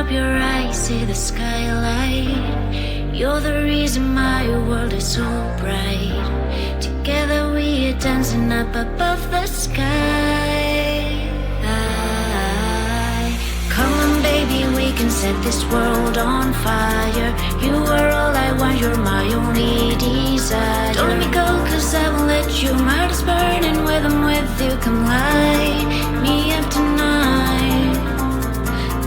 up your eyes, see the skylight. You're the reason my world is so bright. Together we are dancing up above the sky. Come on baby, we can set this world on fire. You are all I want, you're my only desire. Don't let me go, cause I won't let you. My heart is burning with I'm with you. Come light me up tonight.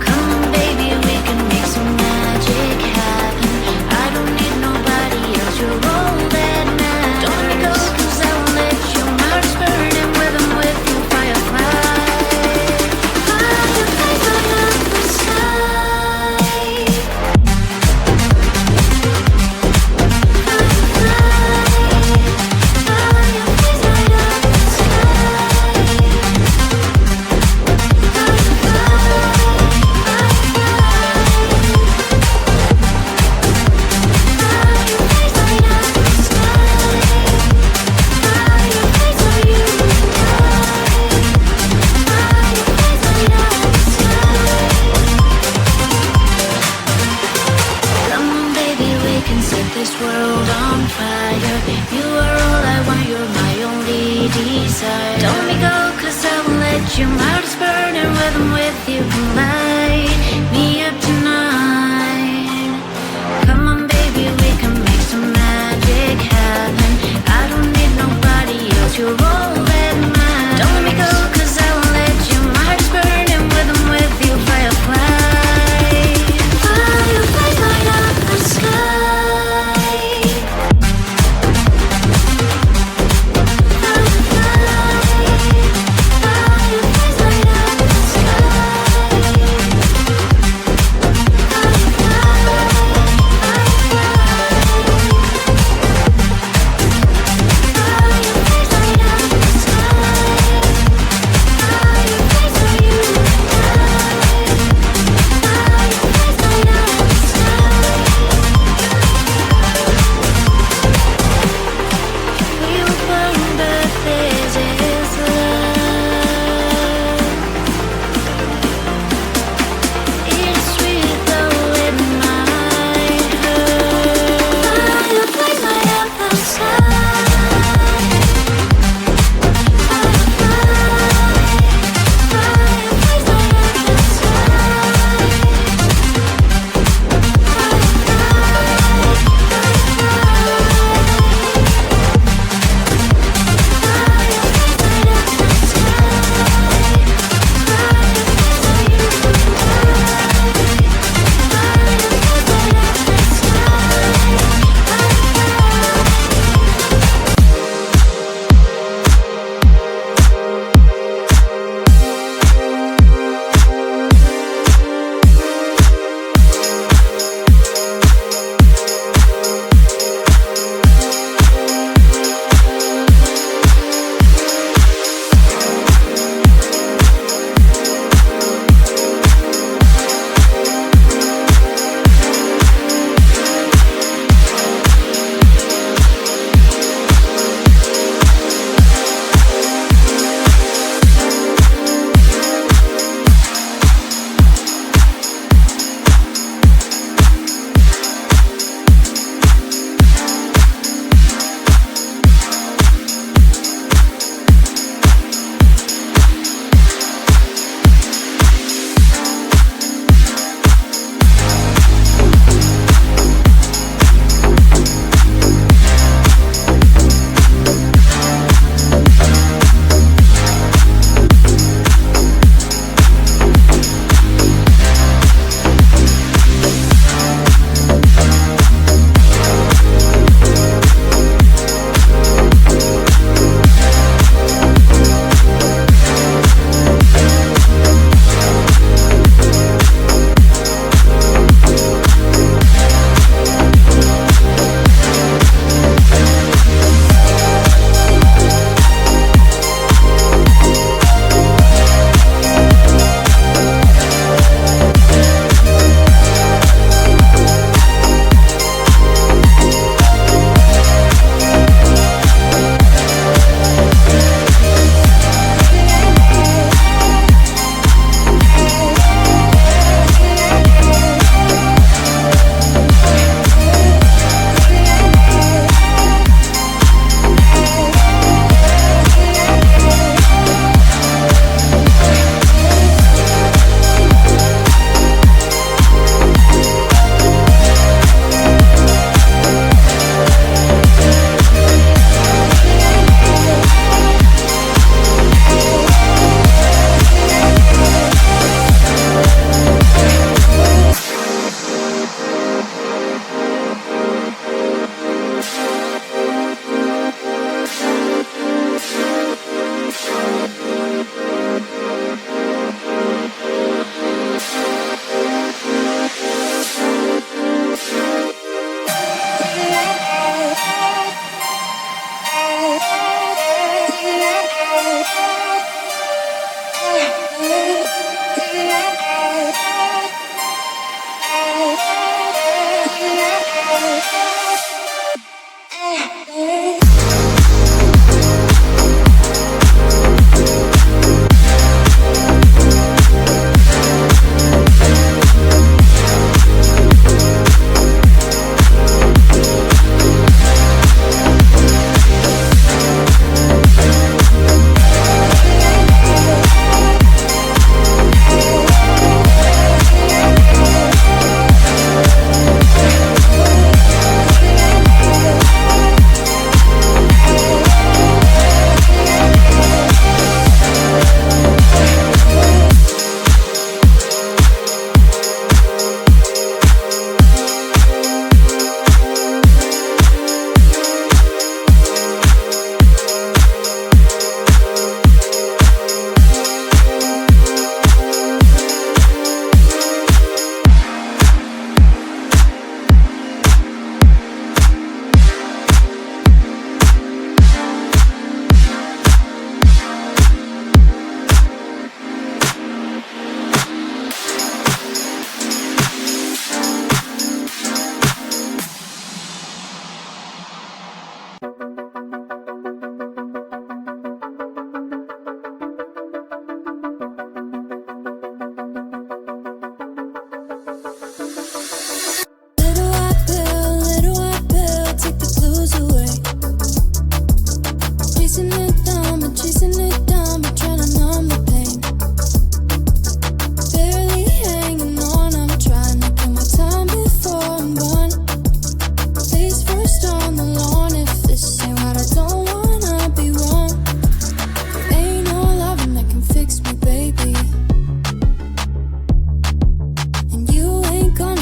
Come on baby, we can make some magic happen. I don't need nobody else, you're all that matters. Don't let me go, cause I won't let you. My heart is burning with I'm with you. Firefly, fireflies light up the sky. Fireflies light up the sky.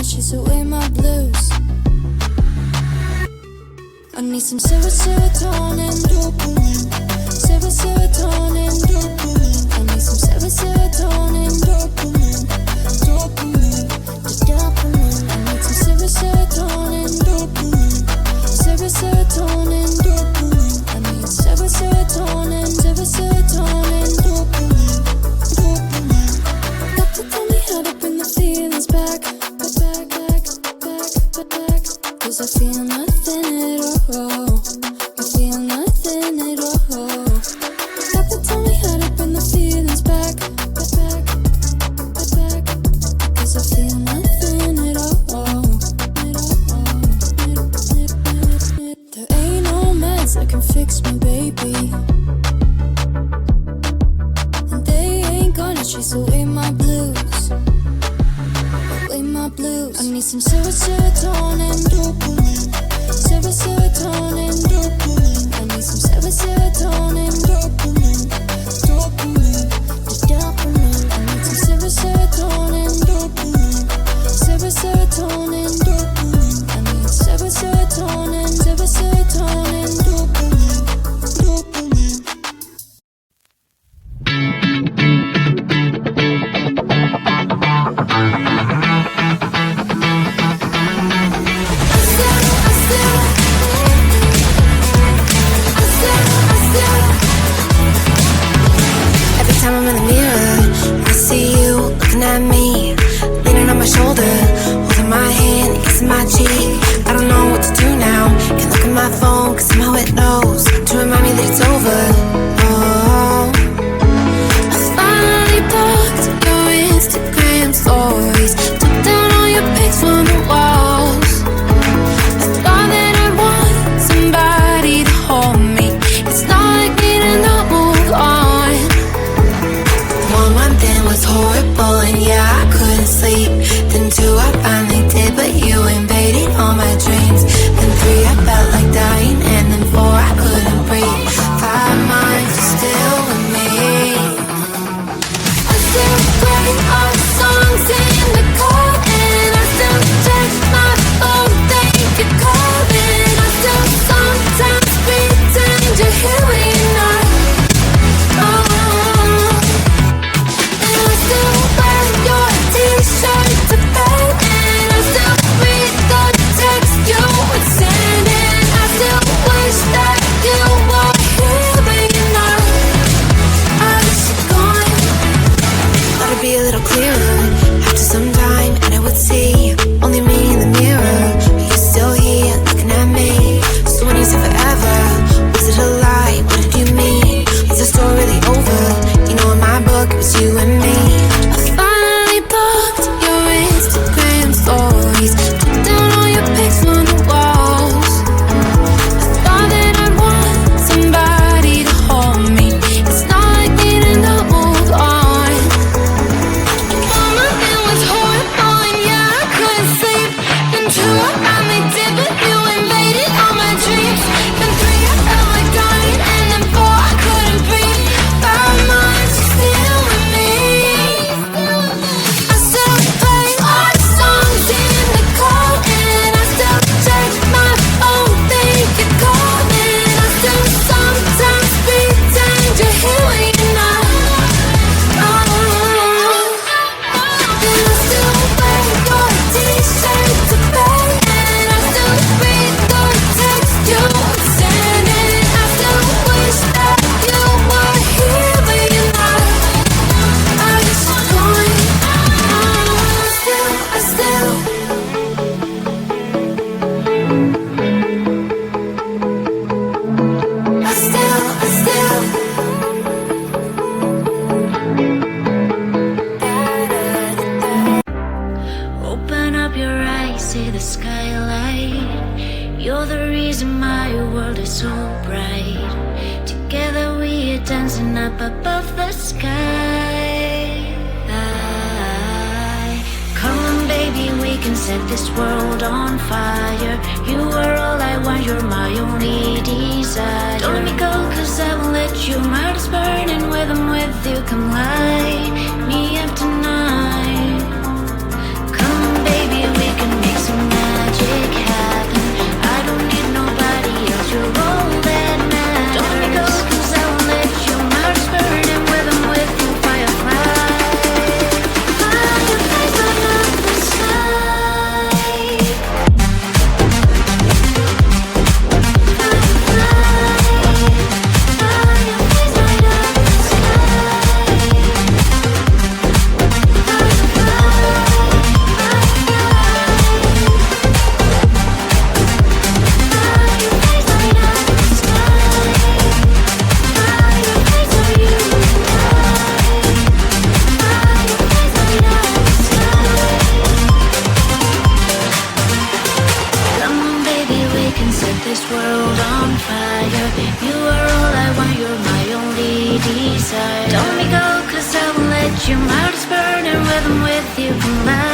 chase away my blues. I need some serotonin, dopamine. Serotonin, dopamine. I need some serotonin, dopamine. Dopamine, the dopamine. I need some serotonin, dopamine. Serotonin, dopamine. I need serotonin, dopamine. Dopamine. Got to tell me how to bring the feelings back. Cause I feel nothing at all. I feel nothing at all. Got to tell me how to bring the feelings back. Cause I feel nothing at all. There ain't no meds that can fix me, baby. And they ain't gonna chase away my blues. Away my blues. I need some serotonin, dopamine. Serotonin, dopamine. I need some serotonin, dopamine. Dopamine, the dopamine. I need some serotonin, dopamine. Serotonin, dopamine. I need serotonin, dopamine. Dopamine. I'm in the mirror, I see you looking at me, leaning on my shoulder, holding my hand, kissing my cheek. I don't know what to do now, can't look at my phone, cause somehow it knows to remind me that it's over. Oh, I finally blocked your Instagram stories, took down all your pics from the walls. I thought that I'd want somebody to hold me, it's not like me to not move on. 1 month in was horrible and yeah, I couldn't sleep. Then 2 I finally did, but you invaded all my dreams. Then 3 I felt like dying, and then 4 I couldn't breathe. 5 months you're still with me. I still play our songs in the car, and I still check my phone, think you're calling. I still sometimes pretend you're here when you're not. T-shirt to bed, and I still read the text you would send, and I still wish that you were here, but you're not. I wish you're gone. Thought it'd be a little clearer after some time, and I would see only me in the mirror, but you're still here looking at me. So when you said forever, was it a lie? What did you mean? Was the story really over? You know, in my book it was you and me. Instagram stories, took down all your pics on the walls. I thought that I'd want somebody to hold me, it's not like me to not move on. 1 month it was horrible and yeah, I couldn't sleep. Then 2 I finally did, but you invaded all my dreams. Then 3 I felt like dying, and then 4 I couldn't breathe. 5 months you're still with me. I still play our songs in the car, and I still check my phone, think you're calling. I still sometimes pretend you're here when you're not. And I still wear your T-shirt to bed, and I still read the text you would send, and I still wish that you were here, but you're not. I wish you're gone. I still Open up your eyes, see the skylight. You're the reason my world is so bright. Together we are dancing up above the sky. Come on baby, we can set this world on fire. You are all I want, you're my only desire. Don't let me go, cause I won't let you. My heart is burning with I'm with you. Come light me up tonight. Come on baby, we can my